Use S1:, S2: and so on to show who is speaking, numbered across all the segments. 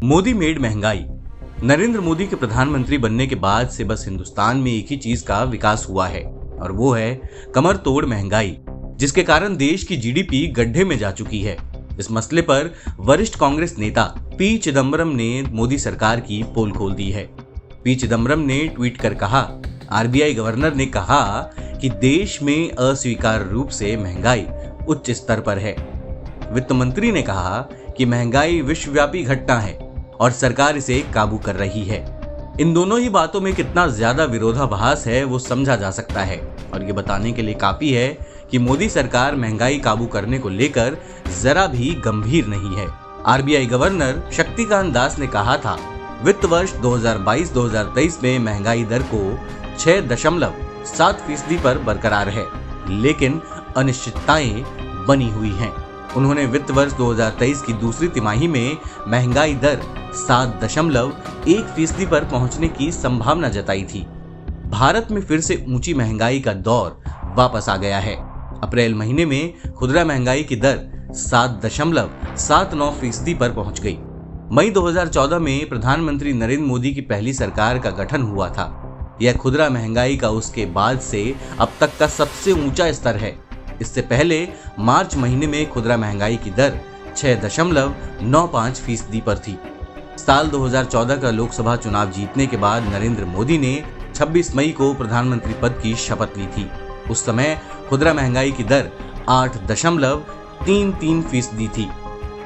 S1: Modi made महंगाई। नरेंद्र मोदी के प्रधानमंत्री बनने के बाद से बस हिंदुस्तान में एक ही चीज का विकास हुआ है और वो है कमर तोड़ महंगाई, जिसके कारण देश की जीडीपी गड्ढे में जा चुकी है। इस मसले पर वरिष्ठ कांग्रेस नेता पी चिदम्बरम ने मोदी सरकार की पोल खोल दी है। पी चिदम्बरम ने ट्वीट कर कहा, आरबीआई गवर्नर ने कहा कि देश में अस्वीकार्य रूप से महंगाई उच्च स्तर पर है। वित्त मंत्री ने कहा कि महंगाई विश्वव्यापी घटना है और सरकार इसे काबू कर रही है। इन दोनों ही बातों में कितना ज्यादा विरोधाभास है वो समझा जा सकता है और ये बताने के लिए काफी है कि मोदी सरकार महंगाई काबू करने को लेकर जरा भी गंभीर नहीं है। आरबीआई गवर्नर शक्तिकांत दास ने कहा था, वित्त वर्ष 2022-2023 में महंगाई दर को 6.7% पर बरकरार है, लेकिन अनिश्चितताएं बनी हुई हैं। उन्होंने वित्त वर्ष 2023 की दूसरी तिमाही में महंगाई दर 7.1% पर पहुंचने की संभावना जताई थी। भारत में फिर से ऊंची महंगाई का दौर वापस आ गया है। अप्रैल महीने में खुदरा महंगाई की दर 7.79% पर पहुंच गई। मई 2014 में प्रधानमंत्री नरेंद्र मोदी की पहली सरकार का गठन हुआ था। यह खुदरा महंगाई का उसके बाद से अब तक का सबसे ऊंचा स्तर है। इससे पहले मार्च महीने में खुदरा महंगाई की दर 6.95% पर थी। साल 2014 का लोकसभा चुनाव जीतने के बाद नरेंद्र मोदी ने 26 मई को प्रधानमंत्री पद की शपथ ली थी। उस समय खुदरा महंगाई की दर 8.33% थी।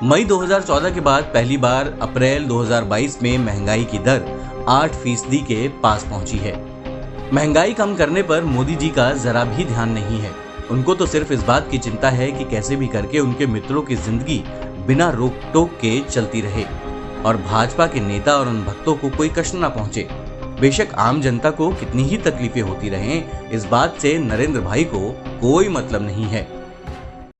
S1: मई 2014 के बाद पहली बार अप्रैल 2022 में महंगाई की दर 8% के पास पहुंची है। महंगाई कम करने पर मोदी जी का जरा भी ध्यान नहीं है। उनको तो सिर्फ इस बात की चिंता है कि कैसे भी करके उनके मित्रों की जिंदगी बिना रोक टोक के चलती रहे और भाजपा के नेता और उन भक्तों को कोई कष्ट न पहुंचे। बेशक आम जनता को कितनी ही तकलीफें होती रहें, इस बात से नरेंद्र भाई को कोई मतलब नहीं है।